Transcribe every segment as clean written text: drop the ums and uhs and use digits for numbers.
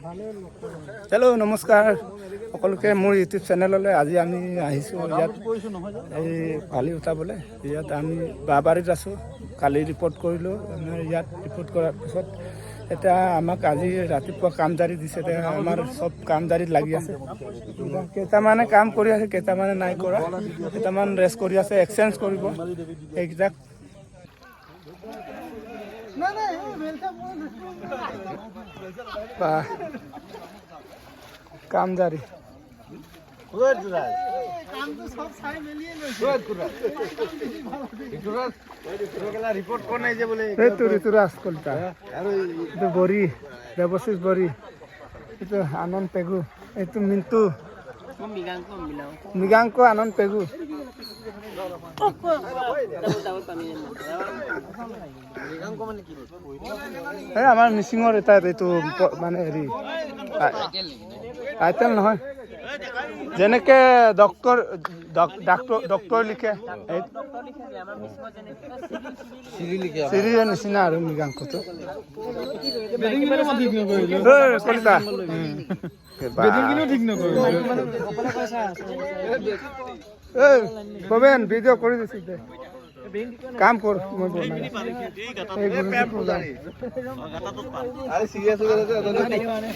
Hello' নমস্কাৰ সকলোকে মোৰ ইউটিউব চেনেললৈ। আজি আমি আহিছোঁ ইয়াত এই পালি উঠাবলৈ। ইয়াত আমি বাবাৰীত আছোঁ। কালি ৰিপৰ্ট কৰিলোঁ। আমাৰ ইয়াত ৰিপৰ্ট কৰাৰ পিছত এতিয়া আমাক আজি ৰাতিপুৱা কামজাৰি দিছে। আমাৰ চব কামজাৰিত লাগি আছে। কেইটামানে কাম কৰি আছে, কেইটামানে নাই কৰা, কেইটামান ৰেষ্ট কৰি আছে, এক্সচেঞ্জ কৰিব এইকেইটাক। কামজারি রিপোর্ট কোন নাই যে বলে ঋতুরাজ কলিতা, বড়ি দেবশিষ বড়ি, এইটো আনন্দ পেগু, এইটো মিন্টু মৃগাংক আনন্দ পেগু। এই আমাৰ মিচিঙৰ এটা এইটো মানে হেৰি টাইটেল নহয়, যেনেকে ডক্টৰ লিখে চিৰিৰ নিচিনা আৰু মৃগাংকটো। কলিতা ভবেন ভিডিঅ' কৰি দিছো দে, কাম কৰ। মই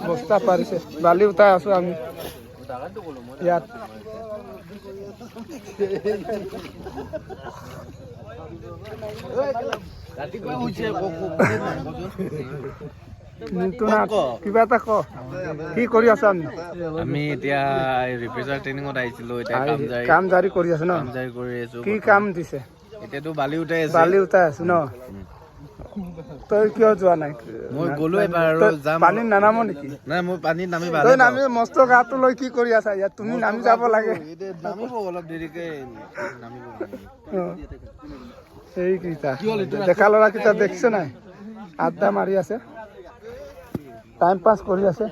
বস্তা পাৰিছে, বালি উঠাই আছো আমি ইয়াত। কিবা এটা ক, কি কৰি আছো আমি? আমি এতিয়া ৰিপ্ৰেজাৰ ট্ৰেইনিঙত আহিছিলো। এতিয়া কাম জাৰি কৰি আছো ন? জাৰি কৰি আছো। কি কাম দিছে? এতিয়াতো বালি উঠাই আছে। বালি উঠাই আছো ন? তই কিয় যোৱা নাই? মই গ'লো এবাৰ আৰু যাম। পানীত নানামো নেকি? নাই, মই পানীত নামি তই নামি মস্ত গাটো লৈ কি কৰি আছা ইয়াত? তুমি নামি যাব লাগে। নামিব অলপ দেৰিকে নামিব। এইকেইটা ডেকা ল'ৰা কেইটা দেখিছে নাই? আড্ডা মাৰি আছে, টাইম পাছ কৰি আছে।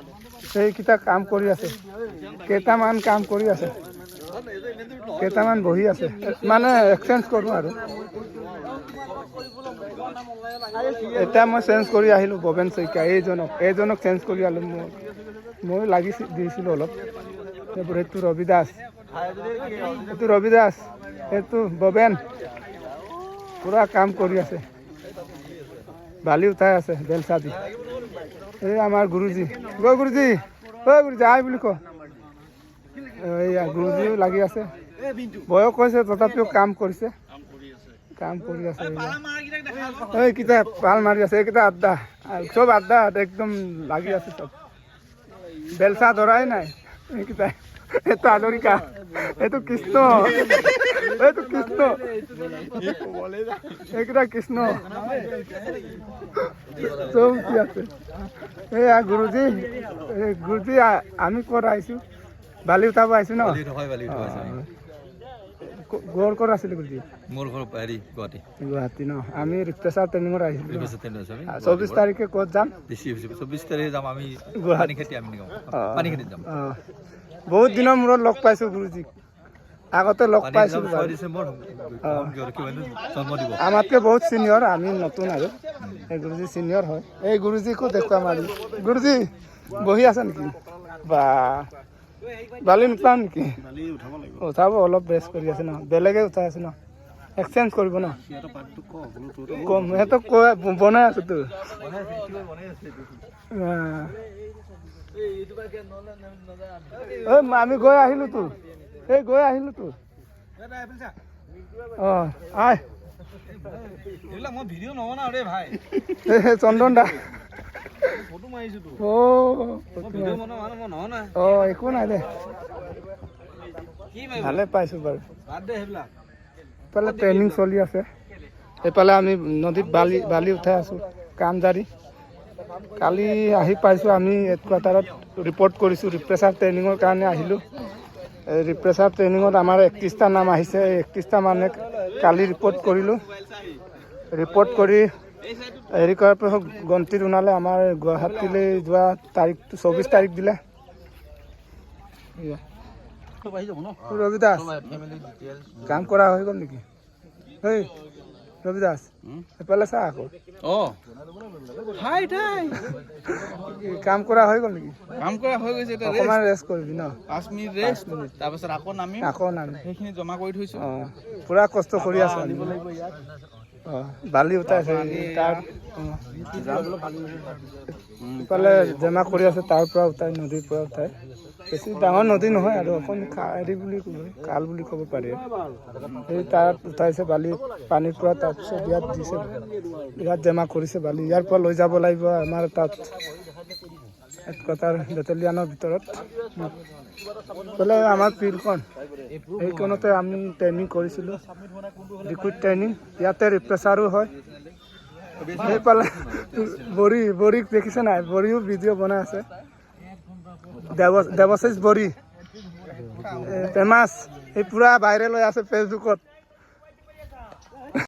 সেইকেইটা কাম কৰি আছে, কেইটামান কাম কৰি আছে, কেইটামান বহি আছে, মানে এক্সচেঞ্জ কৰোঁ আৰু। এতিয়া মই চেঞ্জ কৰি আহিলোঁ ভৱেন শইকীয়া, এইজনক চেঞ্জ কৰি আহিলোঁ। মই লাগি দিছিলোঁ অলপ। এইটো ৰবি দাস, এইটো ভৱেন পুৰা কাম কৰি আছে, বালি উঠাই আছে বেলচা দি। এই আমাৰ গুৰুজী, গুৰুজী আই বুলি ক। এইয়া গুৰুজীও লাগি আছে, বয়স হৈছে তথাপিও কাম কৰিছে, কাম কৰি আছে। এইকেইটা পাল মাৰি আছে, এইকেইটা আড্ডা, চব আড্ডা একদম লাগি আছে চব। বেলচা ধৰাই নাই এইকেইটা। এইটো আদৰিকা, এইটো কৃষ্ণ, এইটো কৃষ্ণ, এইকেইটা কৃষ্ণ, চব কি আছে। এইয়া গুৰুজী, আমি ক'ত আহিছোঁ? বালি উঠাব আহিছোঁ ন? ঘৰ ক'ত আছিলে গুৰুজী? মোৰ ঘৰ হেৰি গুৱাহাটী ন? আমি ৰিপ্ৰেছাৰ ট্ৰেইনিঙত আহিছিলোঁ। 24 তাৰিখে ক'ত যাম? 24 তাৰিখে যাম আমি পানীখেতি যাম। বহুত দিনৰ মূৰত লগ পাইছোঁ গুৰুজীক, আগতে লগ পাইছিলোঁ। আমাতকৈ বহুত চিনিয়ৰ, আমি নতুন আৰু। এই গুৰুজী চিনিয়ৰ হয়। এই গুৰুজীকো দেখুৱাম আজি। গুৰুজী বহি আছে নেকি? বা বালি নুঠাম নেকি? উঠাব, অলপ ৰেষ্ট কৰি আছে ন, বেলেগে উঠাই আছে ন, এক্সচেঞ্জ কৰিব ন। কম সিহঁতক বনাই আছো তো। আমি গৈ আহিলো তো, আই চন্দন দা, একো নাই দে, ভালে পাইছো বাৰু। এইফালে ট্ৰেইনিং চলি আছে, এইফালে আমি নদীত বালি উঠাই আছো, কাম জাৰি। কালি আহি পাইছোঁ, আমি হেডকোৱাৰ্টাৰত ৰিপৰ্ট কৰিছোঁ। ৰিপ্ৰেছাৰ ট্ৰেইনিঙৰ কাৰণে আহিলোঁ। ৰিপ্ৰেছাৰ ট্ৰেইনিঙত আমাৰ 31টা নাম আহিছে। 31টা মানে কালি ৰিপৰ্ট কৰিলোঁ। ৰিপৰ্ট কৰি হেৰি কৰাৰ পিছত গন্তিত ওলালে আমাৰ গুৱাহাটীলৈ যোৱা তাৰিখটো 24 তাৰিখ দিলে। ৰবি দাস কাম কৰা হৈ গ'ল নেকি? ৰবি দাস এফালে চা আকৌ অঁ হাই ঠাই কাম কৰা হৈ গ'ল নেকি কাম কৰা হৈ গৈছে এতিয়া অকণমান ৰেষ্ট কৰিবি ন 5 মিনিট ৰেষ্ট তাৰপিছত আকৌ নামিম আকৌ নামি সেইখিনি জমা কৰি থৈছোঁ অঁ পুৰা কষ্ট কৰি আছো আমি অঁ বালি উঠাইছে তাৰ ইফালে জমা কৰি আছে তাৰ পৰা উঠাই নদীৰ পৰা উঠাই বেছি ডাঙৰ নদী নহয় আৰু অকণ হেৰি বুলি কাল বুলি ক'ব পাৰি সেই তাত উঠাইছে বালি পানীৰ পৰা তাৰপিছত ইয়াত দিছে ইয়াত জমা কৰিছে বালি ইয়াৰ পৰা লৈ যাব লাগিব আমাৰ তাত হেডকোৱাৰ্টাৰ বেটেলিয়ানৰ ভিতৰত বোলে আমাৰ ফিল্ডখন সেইখনতে আমি ট্ৰেইনিং কৰিছিলোঁ লিকুইড ট্ৰেইনিং ইয়াতে ৰিপ্ৰেচাৰো হয় সেইফালে বড়িক দেখিছে নাই বড়িও ভিডিঅ' বনাই আছে দেৱশিষ বড়ি ফেমাছ এই পুৰা ভাইৰেল হৈ আছে ফেচবুকত